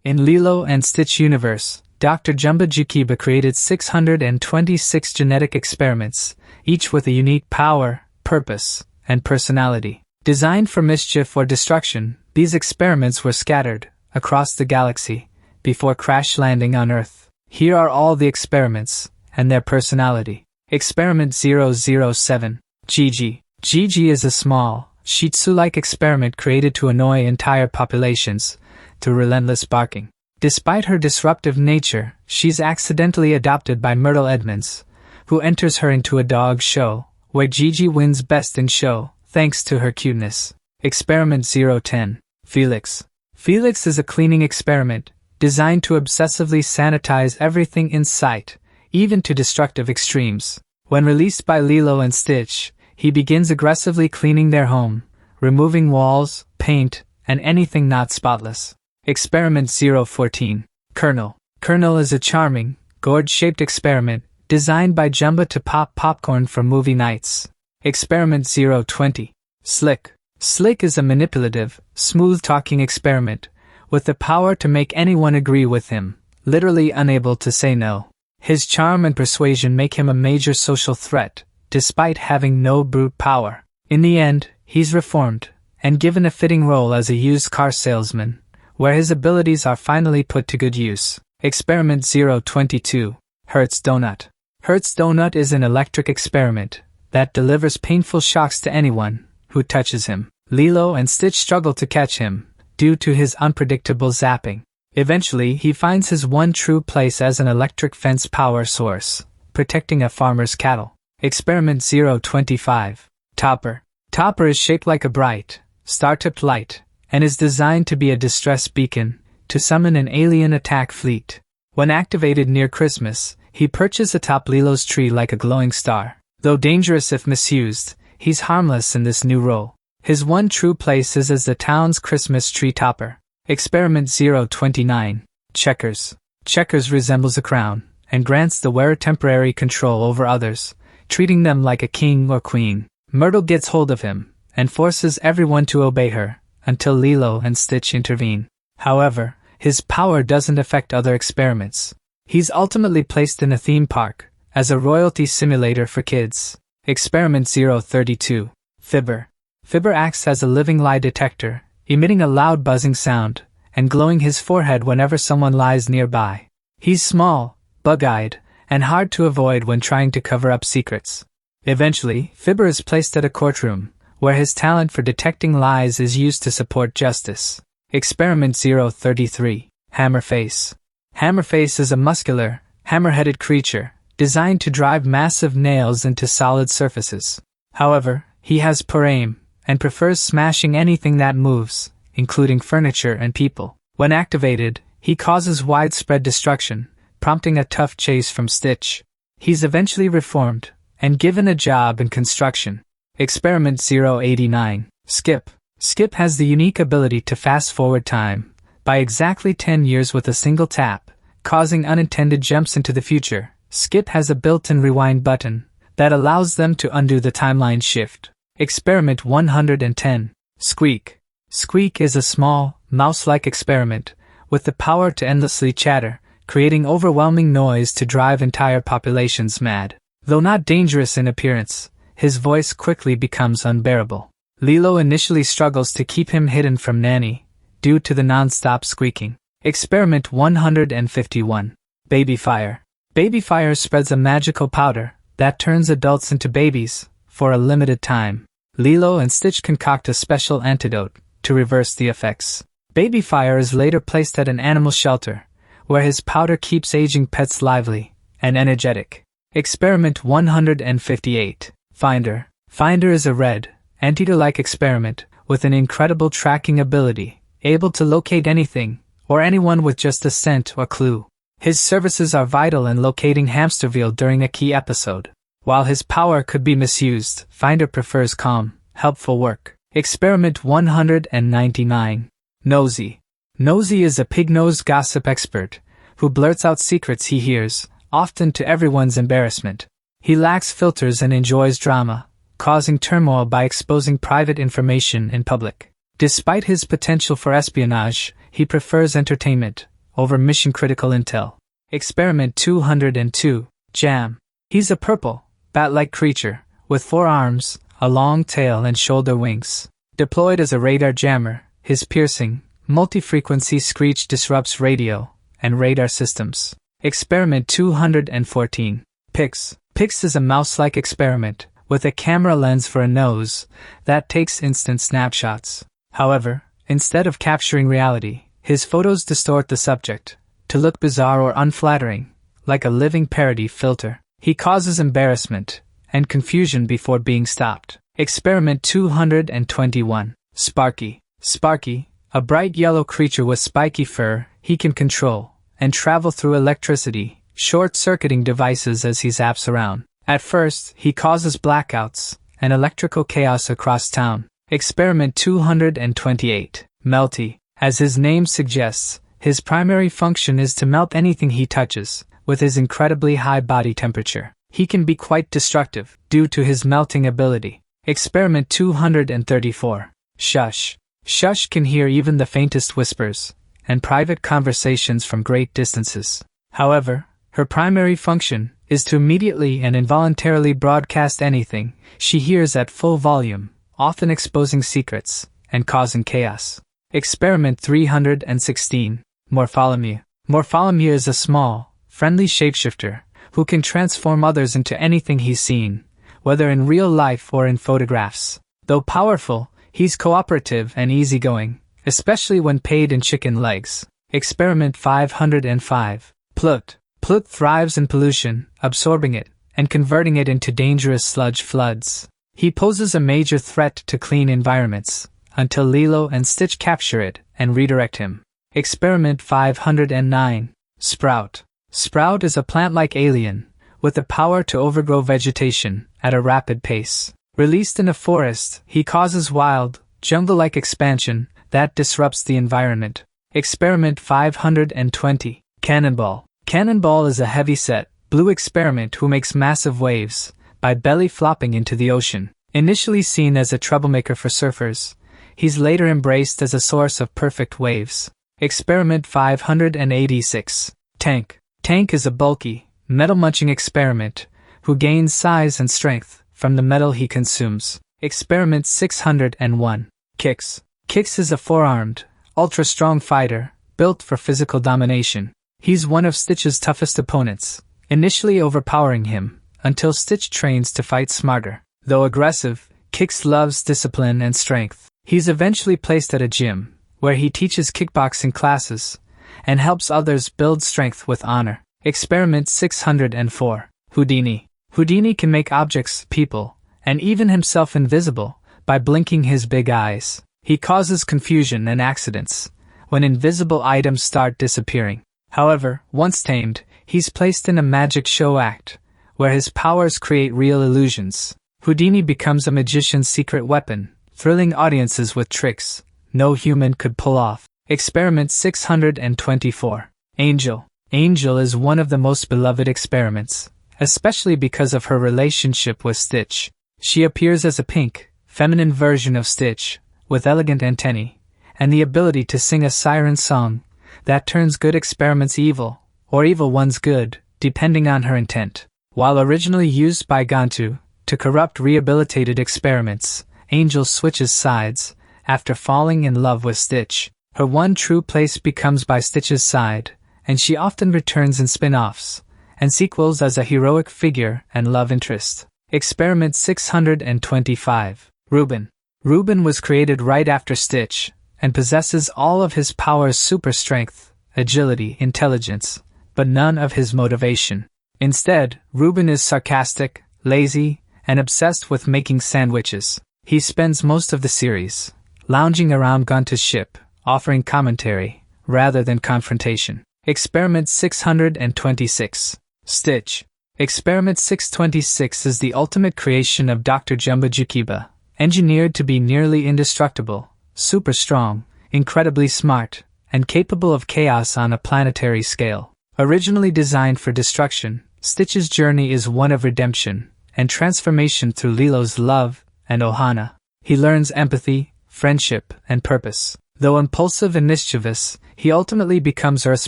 In Lilo and Stitch universe, Dr. Jumba Jookiba created 626 genetic experiments, each with a unique power, purpose, and personality. Designed for mischief or destruction, these experiments were scattered across the galaxy before crash landing on Earth. Here are all the experiments and their personality. Experiment 007. Gigi. Gigi is a small, Shih Tzu-like experiment created to annoy entire populations through relentless barking. Despite her disruptive nature, she's accidentally adopted by Myrtle Edmonds, who enters her into a dog show, where Gigi wins Best in Show, thanks to her cuteness. Experiment 010. Felix. Felix is a cleaning experiment, designed to obsessively sanitize everything in sight, even to destructive extremes. When released by Lilo and Stitch, he begins aggressively cleaning their home, removing walls, paint, and anything not spotless. Experiment 014. Colonel. Colonel is a charming, gourd-shaped experiment, designed by Jumba to pop popcorn for movie nights. Experiment 020. Slick. Slick is a manipulative, smooth-talking experiment, with the power to make anyone agree with him, literally unable to say no. His charm and persuasion make him a major social threat, despite having no brute power. In the end, he's reformed, and given a fitting role as a used car salesman, where his abilities are finally put to good use. Experiment 022. Hertz Donut. Hertz Donut is an electric experiment that delivers painful shocks to anyone who touches him. Lilo and Stitch struggle to catch him, due to his unpredictable zapping. Eventually, he finds his one true place as an electric fence power source, protecting a farmer's cattle. Experiment 025. Topper. Topper is shaped like a bright, star-tipped light, and is designed to be a distress beacon to summon an alien attack fleet. When activated near Christmas, he perches atop Lilo's tree like a glowing star. Though dangerous if misused, he's harmless in this new role. His one true place is as the town's Christmas tree topper. Experiment 029. Checkers. Checkers resembles a crown, and grants the wearer temporary control over others, treating them like a king or queen. Myrtle gets hold of him, and forces everyone to obey her, until Lilo and Stitch intervene. However, his power doesn't affect other experiments. He's ultimately placed in a theme park, as a royalty simulator for kids. Experiment 032. Fibber. Fibber acts as a living lie detector, emitting a loud buzzing sound, and glowing his forehead whenever someone lies nearby. He's small, bug-eyed, and hard to avoid when trying to cover up secrets. Eventually, Fibber is placed at a courtroom, where his talent for detecting lies is used to support justice. Experiment 033. Hammerface. Hammerface is a muscular, hammer-headed creature, designed to drive massive nails into solid surfaces. However, he has poor aim, and prefers smashing anything that moves, including furniture and people. When activated, he causes widespread destruction, prompting a tough chase from Stitch. He's eventually reformed, and given a job in construction. Experiment 089. Skip. Skip has the unique ability to fast-forward time by exactly 10 years with a single tap, causing unintended jumps into the future. Skip has a built-in rewind button that allows them to undo the timeline shift. Experiment 110. Squeak. Squeak is a small, mouse-like experiment with the power to endlessly chatter, creating overwhelming noise to drive entire populations mad. Though not dangerous in appearance, his voice quickly becomes unbearable. Lilo initially struggles to keep him hidden from Nanny, due to the non-stop squeaking. Experiment 151. Babyfire. Babyfire spreads a magical powder that turns adults into babies for a limited time. Lilo and Stitch concoct a special antidote to reverse the effects. Babyfire is later placed at an animal shelter, where his powder keeps aging pets lively and energetic. Experiment 158. Finder. Finder is a red, anteater-like experiment with an incredible tracking ability, able to locate anything or anyone with just a scent or clue. His services are vital in locating Hamsterville during a key episode. While his power could be misused, Finder prefers calm, helpful work. Experiment 199. Nosy. Nosy is a pig-nosed gossip expert who blurts out secrets he hears, often to everyone's embarrassment. He lacks filters and enjoys drama, causing turmoil by exposing private information in public. Despite his potential for espionage, he prefers entertainment, over mission-critical intel. Experiment 202, Jam. He's a purple, bat-like creature, with 4 arms, a long tail and shoulder wings. Deployed as a radar jammer, his piercing, multi-frequency screech disrupts radio and radar systems. Experiment 214, Pix. Pix is a mouse-like experiment, with a camera lens for a nose that takes instant snapshots. However, instead of capturing reality, his photos distort the subject to look bizarre or unflattering, like a living parody filter. He causes embarrassment and confusion before being stopped. Experiment 221, Sparky. Sparky, a bright yellow creature with spiky fur, he can control and travel through electricity, short-circuiting devices as he zaps around. At first, he causes blackouts and electrical chaos across town. Experiment 228, Melty. As his name suggests, his primary function is to melt anything he touches. With his incredibly high body temperature, he can be quite destructive due to his melting ability. Experiment 234, Shush. Shush can hear even the faintest whispers and private conversations from great distances. However, her primary function is to immediately and involuntarily broadcast anything she hears at full volume, often exposing secrets and causing chaos. Experiment 316, Morpholomew. Morpholomew is a small, friendly shapeshifter who can transform others into anything he's seen, whether in real life or in photographs. Though powerful, he's cooperative and easygoing, especially when paid in chicken legs. Experiment 505, Plut. Plut thrives in pollution, absorbing it and converting it into dangerous sludge floods. He poses a major threat to clean environments, until Lilo and Stitch capture it and redirect him. Experiment 509, Sprout. Sprout is a plant-like alien, with the power to overgrow vegetation at a rapid pace. Released in a forest, he causes wild, jungle-like expansion that disrupts the environment. Experiment 520, Cannonball. Cannonball is a heavy-set, blue experiment who makes massive waves by belly flopping into the ocean. Initially seen as a troublemaker for surfers, he's later embraced as a source of perfect waves. Experiment 586, Tank. Tank is a bulky, metal-munching experiment who gains size and strength from the metal he consumes. Experiment 601, Kix. Kix is a 4-armed, ultra-strong fighter built for physical domination. He's one of Stitch's toughest opponents, initially overpowering him until Stitch trains to fight smarter. Though aggressive, Kix loves discipline and strength. He's eventually placed at a gym, where he teaches kickboxing classes and helps others build strength with honor. Experiment 604, Houdini. Houdini can make objects, people, and even himself invisible by blinking his big eyes. He causes confusion and accidents when invisible items start disappearing. However, once tamed, he's placed in a magic show act, where his powers create real illusions. Houdini becomes a magician's secret weapon, thrilling audiences with tricks no human could pull off. Experiment 624, Angel. Angel is one of the most beloved experiments, especially because of her relationship with Stitch. She appears as a pink, feminine version of Stitch, with elegant antennae, and the ability to sing a siren song that turns good experiments evil, or evil ones good, depending on her intent. While originally used by Gantu to corrupt rehabilitated experiments, Angel switches sides after falling in love with Stitch. Her one true place becomes by Stitch's side, and she often returns in spin-offs and sequels as a heroic figure and love interest. Experiment 625, Reuben. Reuben was created right after Stitch, and possesses all of his powers: super strength, agility, intelligence, but none of his motivation. Instead, Reuben is sarcastic, lazy, and obsessed with making sandwiches. He spends most of the series lounging around Gunta's ship, offering commentary rather than confrontation. Experiment 626, Stitch. Experiment 626 is the ultimate creation of Dr. Jumba Jookiba, engineered to be nearly indestructible, super strong, incredibly smart, and capable of chaos on a planetary scale. Originally designed for destruction, Stitch's journey is one of redemption and transformation through Lilo's love and Ohana. He learns empathy, friendship, and purpose. Though impulsive and mischievous, he ultimately becomes Earth's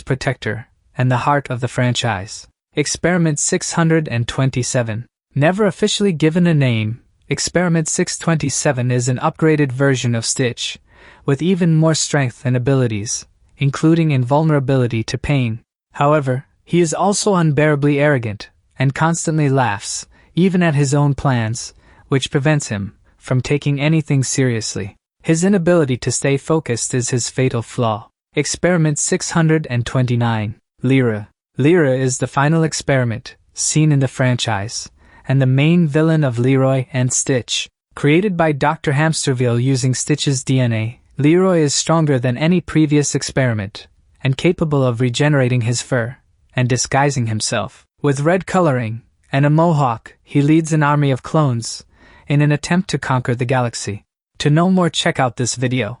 protector and the heart of the franchise. Experiment 627. Never officially given a name, Experiment 627 is an upgraded version of Stitch, with even more strength and abilities, including invulnerability to pain. However, he is also unbearably arrogant, and constantly laughs, even at his own plans, which prevents him from taking anything seriously. His inability to stay focused is his fatal flaw. Experiment 629. Lyra. Lyra is the final experiment, seen in the franchise, and the main villain of Leroy and Stitch. Created by Dr. Hamsterville using Stitch's DNA, Leroy is stronger than any previous experiment, and capable of regenerating his fur and disguising himself. With red coloring and a mohawk, he leads an army of clones in an attempt to conquer the galaxy. To know more, check out this video.